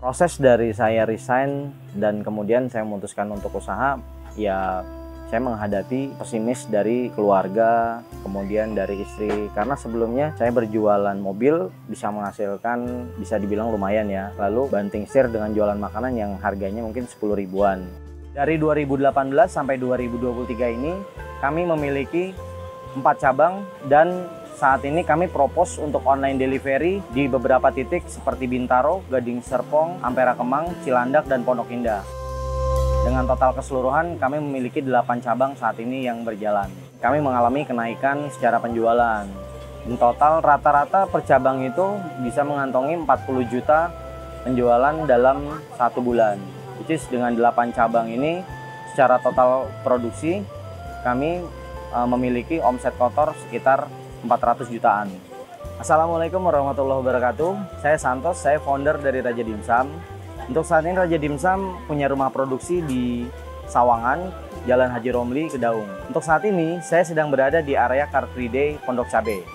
Proses dari saya resign dan kemudian saya memutuskan untuk usaha, ya saya menghadapi pesimis dari keluarga, kemudian dari istri. Karena sebelumnya saya berjualan mobil, bisa menghasilkan, bisa dibilang lumayan ya. Lalu banting setir dengan jualan makanan yang harganya mungkin 10 ribuan. Dari 2018 sampai 2023 ini, kami memiliki 4 cabang dan saat ini kami propose untuk online delivery di beberapa titik seperti Bintaro, Gading Serpong, Ampera Kemang, Cilandak, dan Pondok Indah. Dengan total keseluruhan kami memiliki 8 cabang saat ini yang berjalan. Kami mengalami kenaikan secara penjualan. In total rata-rata per cabang itu bisa mengantongi 40 juta penjualan dalam 1 bulan. Which is dengan 8 cabang ini secara total produksi kami memiliki omset kotor sekitar 400 jutaan. Assalamualaikum warahmatullahi wabarakatuh. Saya Santos, saya founder dari Raja Dimsum. Untuk saat ini Raja Dimsum punya rumah produksi di Sawangan, Jalan Haji Romli, Kedaung. Untuk saat ini saya sedang berada di area Car Free Day Pondok Cabe. Ini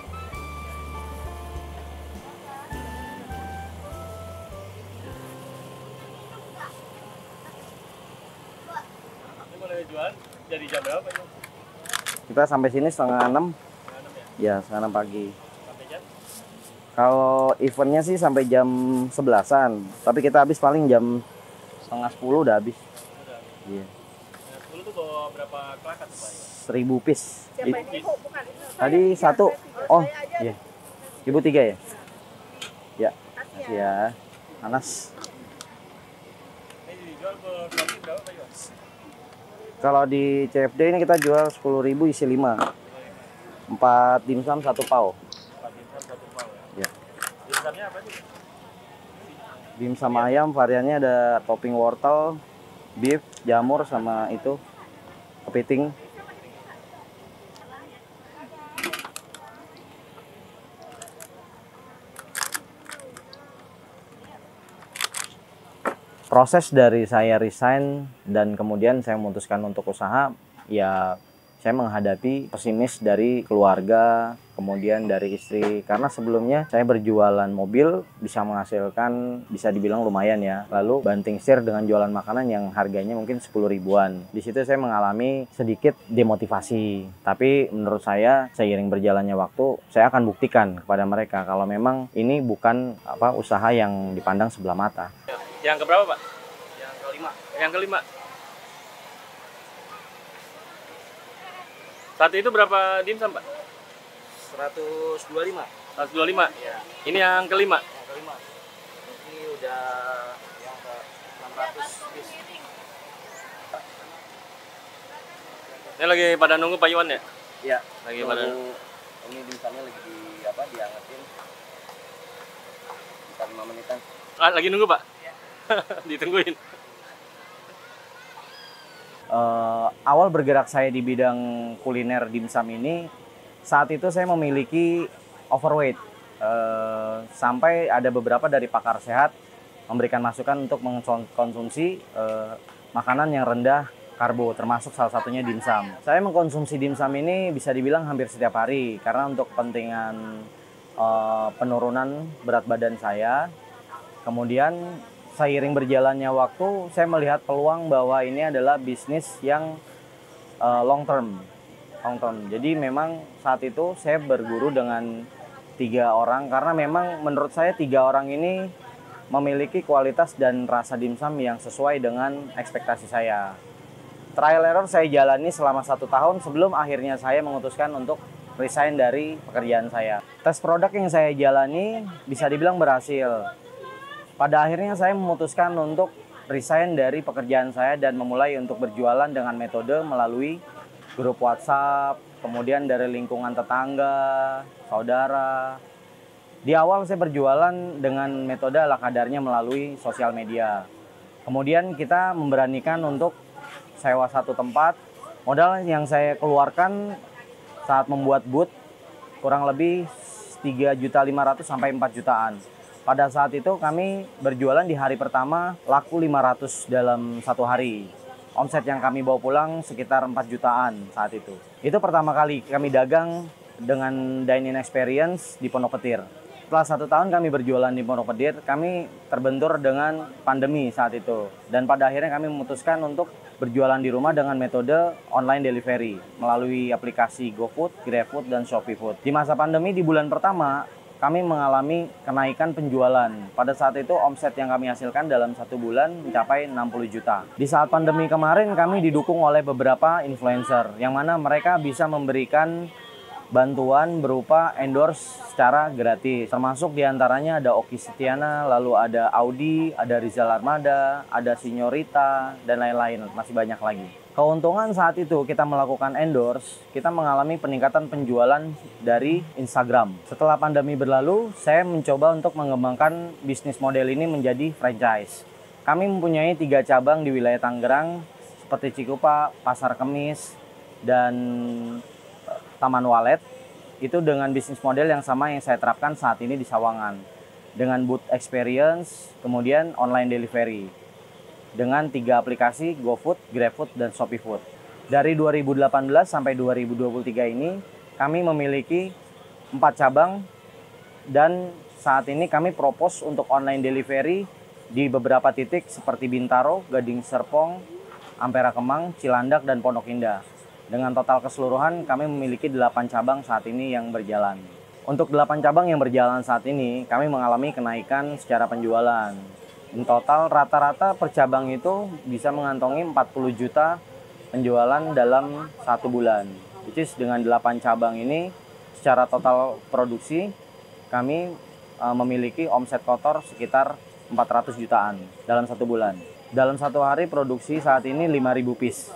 mulai jual dari jam berapa itu? Kita sampai sini setengah 6. Ya, setengah 6 pagi. Sampai jam? Kalau eventnya sih sampai jam 11-an, tapi kita habis paling jam setengah 10 udah habis. Udah. Iya. Nah, 10 tuh bawa berapa kelakat tuh Pak? 1000 piece. Siapa ini? Oh, bukan. Tadi satu. Oh, iya. Ibu 3 ya? Ya. Kasih Ya. Panas. Ini dijual per kopi berapa Pak Iwan? Kalau di CFD ini kita jual 10.000 isi 5. 4 dimsum 1 pau. 4 dimsum 1 pau ya? Ya. Dimsumnya apa sih? Dimsum ayam variannya ada topping wortel, beef, jamur sama itu kepiting. Proses dari saya resign dan kemudian saya memutuskan untuk usaha, ya saya menghadapi pesimis dari keluarga, kemudian dari istri. Karena sebelumnya saya berjualan mobil, bisa menghasilkan, bisa dibilang lumayan ya. Lalu banting setir dengan jualan makanan yang harganya mungkin 10 ribuan. Di situ saya mengalami sedikit demotivasi. Tapi menurut saya, seiring berjalannya waktu, saya akan buktikan kepada mereka kalau memang ini bukan usaha yang dipandang sebelah mata. Yang keberapa Pak? Yang kelima. Yang kelima. Satu itu berapa dimsum Pak? 125. 125? Ya. Ini yang kelima? Yang kelima. Ini udah yang ke 600 piece. Ini lagi pada nunggu Pak Iwan ya? Iya. Lagi pada. Ini dimsumnya lagi diangetin. Sekitar 5 menitan. Lagi nunggu Pak? Ditungguin. Awal bergerak saya di bidang kuliner dimsum ini, saat itu saya memiliki overweight. Sampai ada beberapa dari pakar sehat memberikan masukan untuk mengkonsumsi makanan yang rendah karbo, termasuk salah satunya dimsum. Saya mengkonsumsi dimsum ini bisa dibilang hampir setiap hari, karena untuk kepentingan penurunan berat badan saya. Kemudian seiring berjalannya waktu, saya melihat peluang bahwa ini adalah bisnis yang long term. Jadi memang saat itu saya berguru dengan 3 orang, karena memang menurut saya 3 orang ini memiliki kualitas dan rasa dimsum yang sesuai dengan ekspektasi saya. Trial error saya jalani selama 1 tahun sebelum akhirnya saya memutuskan untuk resign dari pekerjaan saya. Tes produk yang saya jalani bisa dibilang berhasil. Pada akhirnya saya memutuskan untuk resign dari pekerjaan saya dan memulai untuk berjualan dengan metode melalui grup WhatsApp, kemudian dari lingkungan tetangga, saudara. Di awal saya berjualan dengan metode ala kadarnya melalui sosial media. Kemudian kita memberanikan untuk sewa satu tempat. Modal yang saya keluarkan saat membuat booth kurang lebih 3.500.000 sampai 4 jutaan. Pada saat itu kami berjualan di hari pertama laku 500 dalam 1 hari. Omset yang kami bawa pulang sekitar 4 jutaan saat itu. Itu pertama kali kami dagang dengan dine-in experience di Pondok Petir. Setelah 1 tahun kami berjualan di Pondok Pedir, kami terbentur dengan pandemi saat itu. Dan pada akhirnya kami memutuskan untuk berjualan di rumah dengan metode online delivery melalui aplikasi GoFood, GrabFood, dan ShopeeFood. Di masa pandemi di bulan pertama, kami mengalami kenaikan penjualan. Pada saat itu omset yang kami hasilkan dalam 1 bulan mencapai 60 juta. Di saat pandemi kemarin kami didukung oleh beberapa influencer yang mana mereka bisa memberikan bantuan berupa endorse secara gratis. Termasuk diantaranya ada Oki Setiana, lalu ada Audi, ada Rizal Armada, ada Signorita, dan lain-lain. Masih banyak lagi. Keuntungan saat itu kita melakukan endorse, kita mengalami peningkatan penjualan dari Instagram. Setelah pandemi berlalu, saya mencoba untuk mengembangkan bisnis model ini menjadi franchise. Kami mempunyai 3 cabang di wilayah Tangerang, seperti Cikupa, Pasar Kemis, dan Taman Walet. Itu dengan bisnis model yang sama yang saya terapkan saat ini di Sawangan. Dengan booth experience, kemudian online delivery. Dengan 3 aplikasi, GoFood, GrabFood, dan ShopeeFood. Dari 2018 sampai 2023 ini, kami memiliki 4 cabang. Dan saat ini kami propose untuk online delivery di beberapa titik seperti Bintaro, Gading Serpong, Ampera Kemang, Cilandak, dan Pondok Indah. Dengan total keseluruhan kami memiliki 8 cabang saat ini yang berjalan. Untuk 8 cabang yang berjalan saat ini, kami mengalami kenaikan secara penjualan. In total rata-rata per cabang itu bisa mengantongi 40 juta penjualan dalam 1 bulan. Which is dengan 8 cabang ini, secara total produksi kami memiliki omset kotor sekitar 400 jutaan dalam 1 bulan. Dalam 1 hari produksi saat ini 5.000 piece.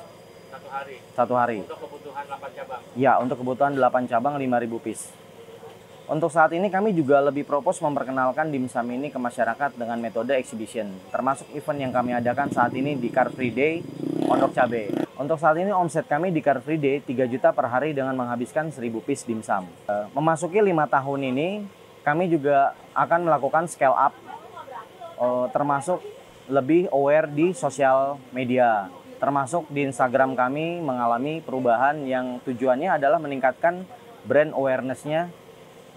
Satu hari. Untuk kebutuhan 8 cabang? Ya, untuk kebutuhan 8 cabang 5.000 piece. Untuk saat ini kami juga lebih propose memperkenalkan dimsum ini ke masyarakat dengan metode exhibition. Termasuk event yang kami adakan saat ini di Car Free Day, Pondok Cabe. Untuk saat ini omset kami di Car Free Day 3 juta per hari dengan menghabiskan 1.000 piece dimsum. Memasuki 5 tahun ini, kami juga akan melakukan scale up. Termasuk lebih aware di sosial media. Termasuk di Instagram kami mengalami perubahan yang tujuannya adalah meningkatkan brand awareness-nya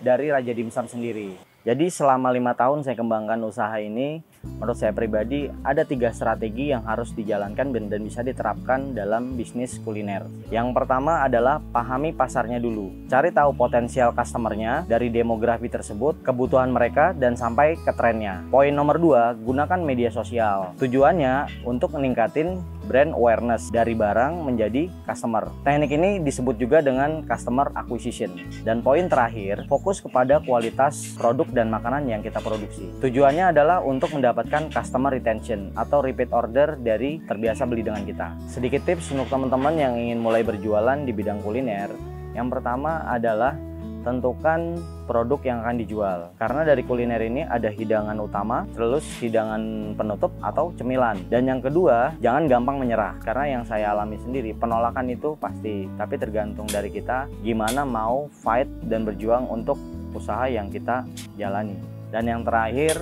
dari Raja Dimsum sendiri. Jadi selama 5 tahun saya kembangkan usaha ini, menurut saya pribadi ada 3 strategi yang harus dijalankan dan bisa diterapkan dalam bisnis kuliner. Yang pertama adalah pahami pasarnya dulu. Cari tahu potensial customernya dari demografi tersebut, kebutuhan mereka, dan sampai ke trennya. Poin nomor 2, gunakan media sosial. Tujuannya untuk meningkatin brand awareness dari barang menjadi customer. Teknik ini disebut juga dengan customer acquisition. Dan poin terakhir, fokus kepada kualitas produk dan makanan yang kita produksi. Tujuannya adalah untuk mendapatkan customer retention atau repeat order dari terbiasa beli dengan kita. Sedikit tips untuk teman-teman yang ingin mulai berjualan di bidang kuliner. Yang pertama adalah tentukan produk yang akan dijual. Karena dari kuliner ini ada hidangan utama, terus hidangan penutup atau cemilan. Dan yang kedua, jangan gampang menyerah. Karena yang saya alami sendiri, penolakan itu pasti. Tapi tergantung dari kita gimana mau fight dan berjuang untuk usaha yang kita jalani. Dan yang terakhir,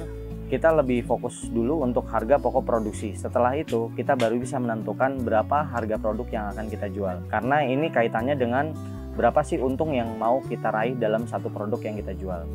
kita lebih fokus dulu untuk harga pokok produksi. Setelah itu, kita baru bisa menentukan berapa harga produk yang akan kita jual. Karena ini kaitannya dengan berapa sih untung yang mau kita raih dalam satu produk yang kita jual.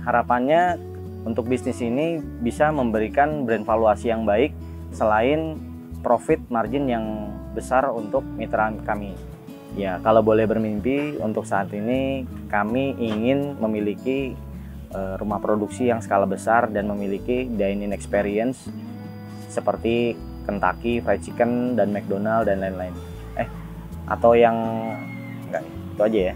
Harapannya untuk bisnis ini bisa memberikan brand valuasi yang baik selain profit margin yang besar untuk mitra kami. Ya, kalau boleh bermimpi, untuk saat ini kami ingin memiliki rumah produksi yang skala besar dan memiliki dine-in experience seperti Kentucky Fried Chicken dan McDonald dan lain-lain. Atau yang enggak, itu aja ya.